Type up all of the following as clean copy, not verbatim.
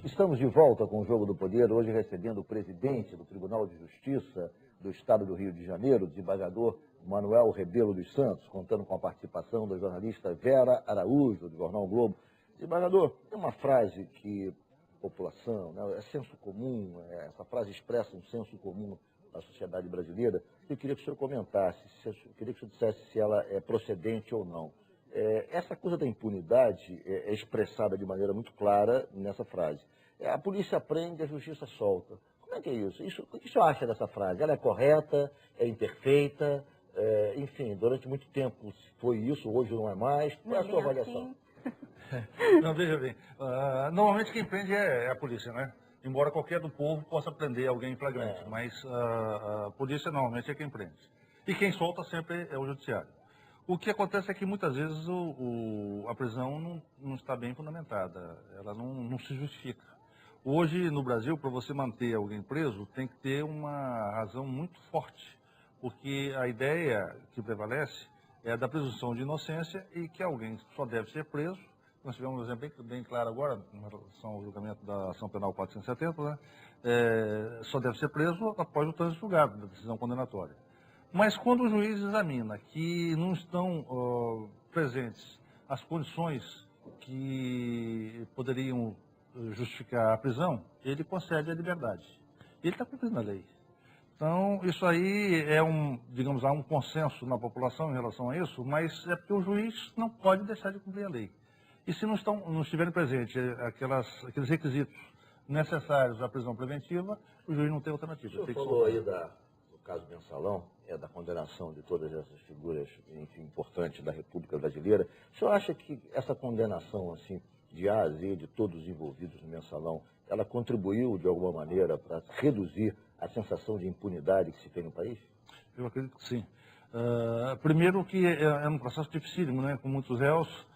Estamos de volta com o Jogo do Poder, hoje recebendo o presidente do Tribunal de Justiça do Estado do Rio de Janeiro, o desembargador Manuel Rebelo dos Santos, contando com a participação da jornalista Vera Araújo, do Jornal o Globo. Desembargador, tem uma frase que a população, né, é senso comum, essa frase expressa um senso comum da sociedade brasileira. Eu queria que o senhor comentasse, queria que o senhor dissesse se ela é procedente ou não. Essa coisa da impunidade é expressada de maneira muito clara nessa frase. A polícia prende, a justiça solta. Como é que é isso? O que o senhor acha dessa frase? Ela é correta? É imperfeita? Enfim, durante muito tempo foi isso, hoje não é mais. Qual é a sua avaliação? Não, veja bem, normalmente quem prende é a polícia, né? Embora qualquer do povo possa prender alguém em flagrante, mas a polícia normalmente é quem prende. E quem solta sempre é o judiciário. O que acontece é que muitas vezes a prisão não está bem fundamentada, ela não se justifica. Hoje, no Brasil, para você manter alguém preso, tem que ter uma razão muito forte, porque a ideia que prevalece é a da presunção de inocência e que alguém só deve ser preso. Nós tivemos um exemplo bem claro agora, em relação ao julgamento da ação penal 470, né? Só deve ser preso após o trânsito julgado da decisão condenatória. Mas quando o juiz examina que não estão presentes as condições que poderiam justificar a prisão, ele concede a liberdade. Ele está cumprindo a lei. Então, isso aí é digamos, há um consenso na população em relação a isso, mas é porque o juiz não pode deixar de cumprir a lei. E se não estiverem presentes aqueles requisitos necessários à prisão preventiva, o juiz não tem alternativa. O senhor falou aí do caso Mensalão, da condenação de todas essas figuras, enfim, importantes da República Brasileira. O senhor acha que essa condenação, assim, de A a Z, de todos os envolvidos no Mensalão, ela contribuiu, de alguma maneira, para reduzir a sensação de impunidade que se tem no país? Eu acredito que sim. Primeiro que é um processo dificílimo, né, com muitos réus,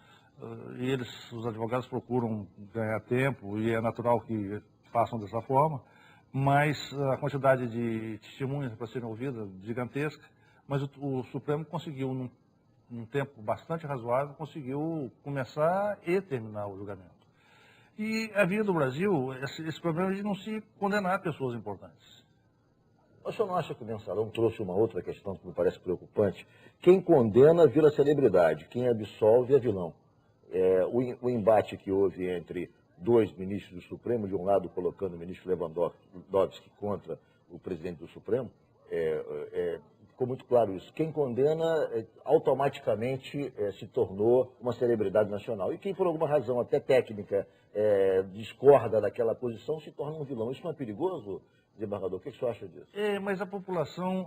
e os advogados procuram ganhar tempo, e é natural que façam dessa forma, mas a quantidade de testemunhas para serem ouvidas é gigantesca, mas o Supremo conseguiu, num tempo bastante razoável, conseguiu começar e terminar o julgamento. E havia no Brasil esse problema de não se condenar pessoas importantes. O senhor não acha que o Mensalão trouxe uma outra questão que me parece preocupante? Quem condena vira celebridade, quem absolve é vilão. O embate que houve entre dois ministros do Supremo, de um lado colocando o ministro Lewandowski contra o presidente do Supremo, ficou muito claro isso. Quem condena automaticamente se tornou uma celebridade nacional. E quem, por alguma razão até técnica, discorda daquela posição, se torna um vilão. Isso não é perigoso, desembargador? O que o senhor acha disso? Mas a população,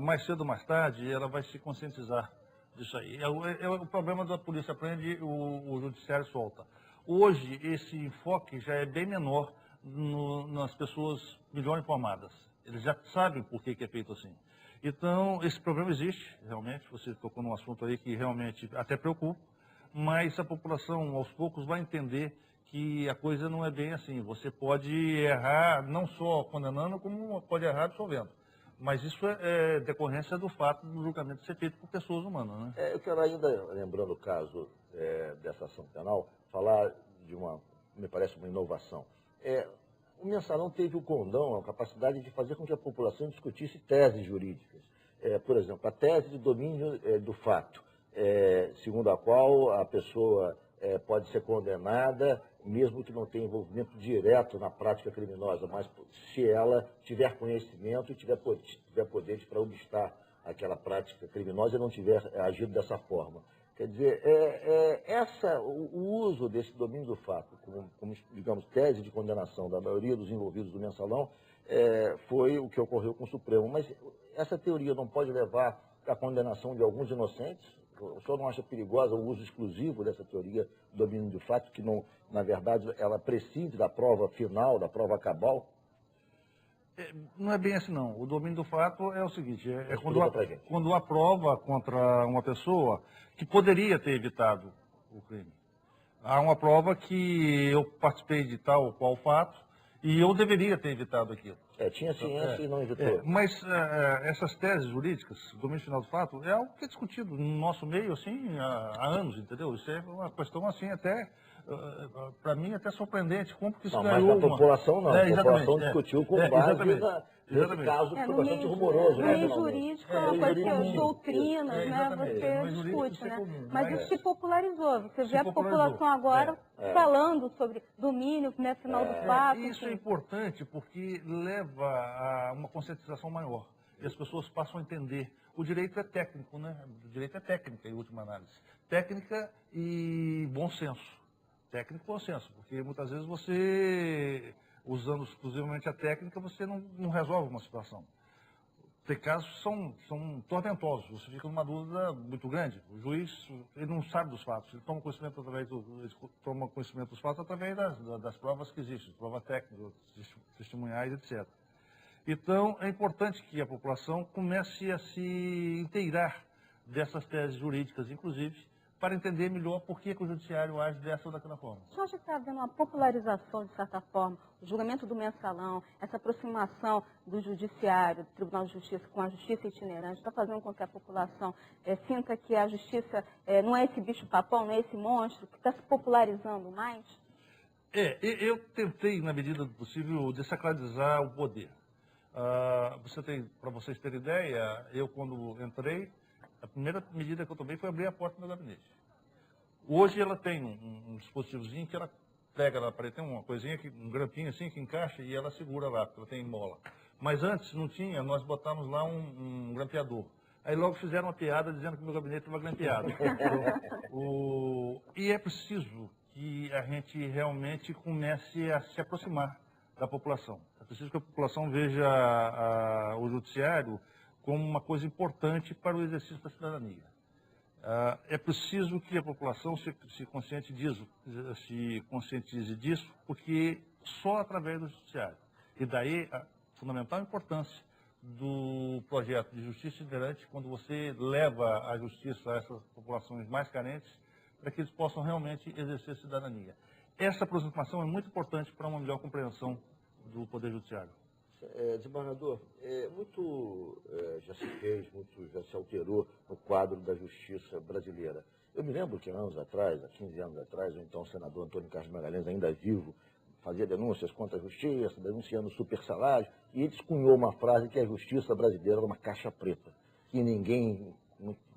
mais cedo ou mais tarde, ela vai se conscientizar disso aí. O problema da polícia prende, o judiciário solta. Hoje, esse enfoque já é bem menor nas pessoas melhor informadas. Eles já sabem por que é feito assim. Então, esse problema existe, realmente. Você tocou num assunto aí que realmente até preocupa, mas a população, aos poucos, vai entender que a coisa não é bem assim. Você pode errar não só condenando, como pode errar absolvendo. Mas isso é decorrência do fato do julgamento ser feito por pessoas humanas, né? Eu quero ainda, lembrando o caso dessa ação penal, falar me parece uma inovação. O Mensalão teve o condão, a capacidade de fazer com que a população discutisse teses jurídicas. Por exemplo, a tese de domínio do fato, segundo a qual a pessoa pode ser condenada, mesmo que não tenha envolvimento direto na prática criminosa, mas se ela tiver conhecimento e tiver poderes para obstar aquela prática criminosa e não tiver agido dessa forma. Quer dizer, o uso desse domínio do fato como, digamos, tese de condenação da maioria dos envolvidos do Mensalão foi o que ocorreu com o Supremo. Mas essa teoria não pode levar à condenação de alguns inocentes? O senhor não acha perigosa o uso exclusivo dessa teoria do domínio do fato, que, não, na verdade, ela prescinde da prova final, da prova cabal? Não é bem assim, não. O domínio do fato é o seguinte, quando há prova contra uma pessoa que poderia ter evitado o crime. Há uma prova que eu participei de tal ou qual fato e eu deveria ter evitado aquilo. Tinha ciência e não evitou. Mas essas teses jurídicas, o domínio final do fato, é algo que é discutido no nosso meio, assim, há anos, entendeu? Isso é uma questão, assim, até para mim, é até surpreendente como que isso Não, ganhou mas a população não. A população discutiu com base nesse caso que foi bastante rumoroso. No meio jurídico é uma coisa que as doutrinas, você No discute, é né? comum, Mas isso se popularizou. Você vê a população agora falando sobre domínio, né, final do fato. Isso é importante porque leva a uma conscientização maior. E as pessoas passam a entender. O direito é técnico, né? O direito é técnica, em última análise. Técnica e bom senso. Técnico e bom senso, porque muitas vezes você, usando exclusivamente a técnica, você não resolve uma situação. Tem casos que são tormentosos, você fica numa dúvida muito grande. O juiz, ele não sabe dos fatos, ele toma conhecimento dos fatos através das provas que existem, provas técnicas, testemunhais, etc. Então, é importante que a população comece a se inteirar dessas teses jurídicas, inclusive, para entender melhor por que o judiciário age dessa ou daquela forma. Você acha que está havendo uma popularização, de certa forma, o julgamento do mensalão, essa aproximação do judiciário, do Tribunal de Justiça com a justiça itinerante, está fazendo com que a população sinta que a justiça não é esse bicho-papão, não é esse monstro, que está se popularizando mais? Eu tentei, na medida do possível, desacralizar o poder. Para vocês terem ideia, eu quando entrei, a primeira medida que eu tomei foi abrir a porta do meu gabinete. Hoje ela tem um dispositivozinho que ela pega na parede, tem uma coisinha, um grampinho assim que encaixa e ela segura lá, porque ela tem mola. Mas antes não tinha, nós botamos lá um grampeador. Aí logo fizeram uma piada dizendo que meu gabinete estava grampeado. E é preciso que a gente realmente comece a se aproximar da população. É preciso que a população veja o judiciário como uma coisa importante para o exercício da cidadania. É preciso que a população se conscientize disso, porque só através do judiciário. E daí a fundamental importância do projeto de justiça itinerante, quando você leva a justiça a essas populações mais carentes, para que eles possam realmente exercer a cidadania. Essa aproximação é muito importante para uma melhor compreensão do Poder Judiciário. Desembargador, muito já se fez, muito já se alterou no quadro da justiça brasileira. Eu me lembro que anos atrás, há 15 anos atrás, o então senador Antônio Carlos Magalhães, ainda vivo, fazia denúncias contra a justiça, denunciando super salário, e ele cunhou uma frase que a justiça brasileira era uma caixa preta, que ninguém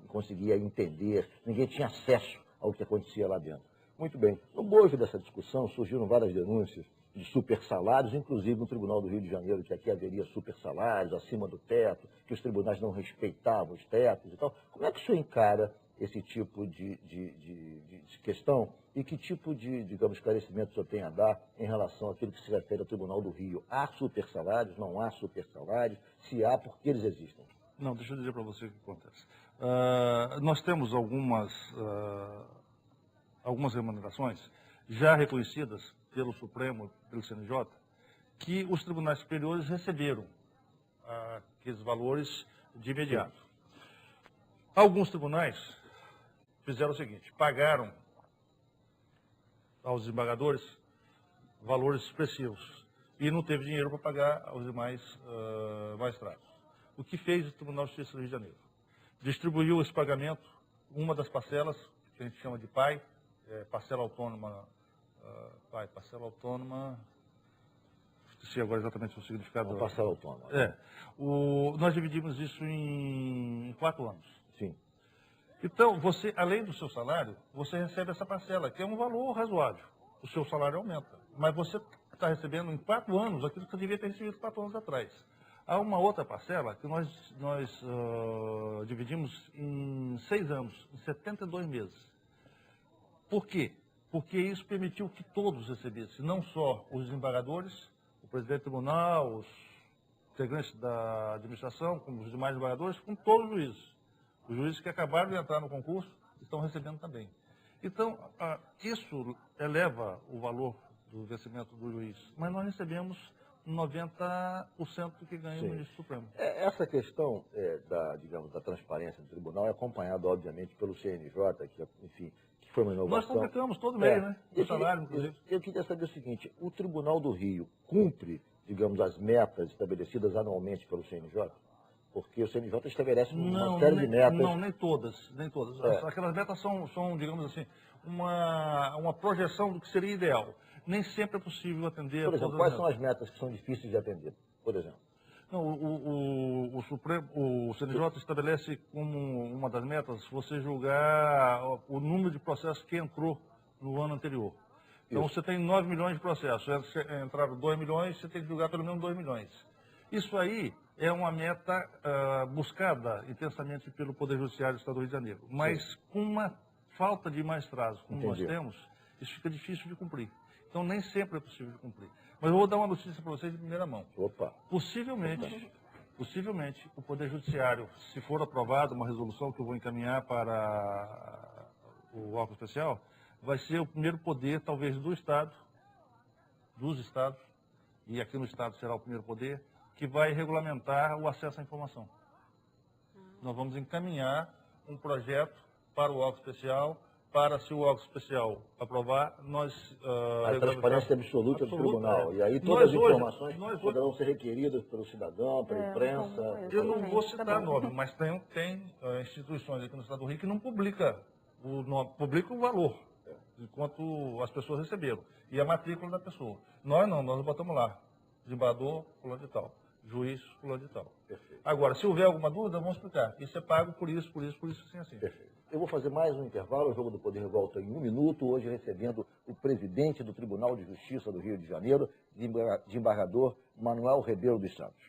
conseguia entender, ninguém tinha acesso ao que acontecia lá dentro. Muito bem, no bojo dessa discussão surgiram várias denúncias de super salários, inclusive no Tribunal do Rio de Janeiro, que aqui haveria super salários acima do teto, que os tribunais não respeitavam os tetos e tal. Como é que o senhor encara esse tipo de questão e que tipo de, digamos, esclarecimento o senhor tem a dar em relação àquilo que se refere ao Tribunal do Rio? Há super salários, não há super salários? Se há, por que eles existem? Não, deixa eu dizer para você o que acontece. Nós temos algumas remunerações já reconhecidas pelo Supremo, pelo CNJ, que os tribunais superiores receberam aqueles valores de imediato. Alguns tribunais fizeram o seguinte, pagaram aos desembargadores valores expressivos e não teve dinheiro para pagar aos demais magistrados. O que fez o Tribunal de Justiça do Rio de Janeiro? Distribuiu esse pagamento, uma das parcelas, que a gente chama de PAI, parcela autônoma, parcela autônoma, esqueci agora exatamente o significado. Parcela autônoma. Nós dividimos isso em 4 anos. Sim. Então, você, além do seu salário, você recebe essa parcela, que é um valor razoável. O seu salário aumenta. Mas você está recebendo em 4 anos aquilo que você devia ter recebido 4 anos atrás. Há uma outra parcela que nós dividimos em 6 anos, em 72 meses. Por quê? Porque isso permitiu que todos recebessem, não só os desembargadores, o presidente do tribunal, os integrantes da administração, como os demais desembargadores, como todos os juízes. Os juízes que acabaram de entrar no concurso estão recebendo também. Então, isso eleva o valor do vencimento do juiz, mas nós recebemos 90% do que ganha o ministro Supremo. Essa questão da transparência do tribunal é acompanhada, obviamente, pelo CNJ, que, enfim, que foi uma inovação. Nós publicamos todo mês, né? O salário, inclusive. Eu queria saber o seguinte, o Tribunal do Rio cumpre, digamos, as metas estabelecidas anualmente pelo CNJ? Porque o CNJ estabelece uma série de metas. Não, nem todas. Aquelas metas são, digamos assim, uma projeção do que seria ideal. Nem sempre é possível atender Por a exemplo, todas quais as são as metas que são difíceis de atender, por exemplo? Não, o CNJ estabelece como uma das metas você julgar o número de processos que entrou no ano anterior. Então, Isso. você tem 9 milhões de processos, entraram 2 milhões, você tem que julgar pelo menos 2 milhões. Isso aí é uma meta buscada intensamente pelo Poder Judiciário do Estado do Rio de Janeiro. Mas com uma falta de magistrados, como nós temos, isso fica difícil de cumprir. Então, nem sempre é possível de cumprir. Mas eu vou dar uma notícia para vocês de primeira mão. Opa! Possivelmente, o Poder Judiciário, se for aprovada uma resolução que eu vou encaminhar para o órgão especial, vai ser o primeiro poder, talvez, dos estados, e aqui no estado será o primeiro poder, que vai regulamentar o acesso à informação. Nós vamos encaminhar um projeto para o órgão especial, para, se o órgão especial aprovar, nós... a transparência absoluta do tribunal. E aí todas as informações poderão ser requeridas pelo cidadão, pela imprensa. Eu não vou citar nome, mas tem instituições aqui no estado do Rio que não publicam o valor, de quanto as pessoas receberam, e a matrícula da pessoa. Nós não, nós botamos lá, desembargador, fulano de tal, juiz, fulano de tal. Perfeito. Agora, se houver alguma dúvida, vamos explicar. Isso é pago por isso, assim. Perfeito. Eu vou fazer mais um intervalo, o Jogo do Poder volta em 1 minuto, hoje recebendo o presidente do Tribunal de Justiça do Rio de Janeiro, desembargador Manuel Rebelo dos Santos.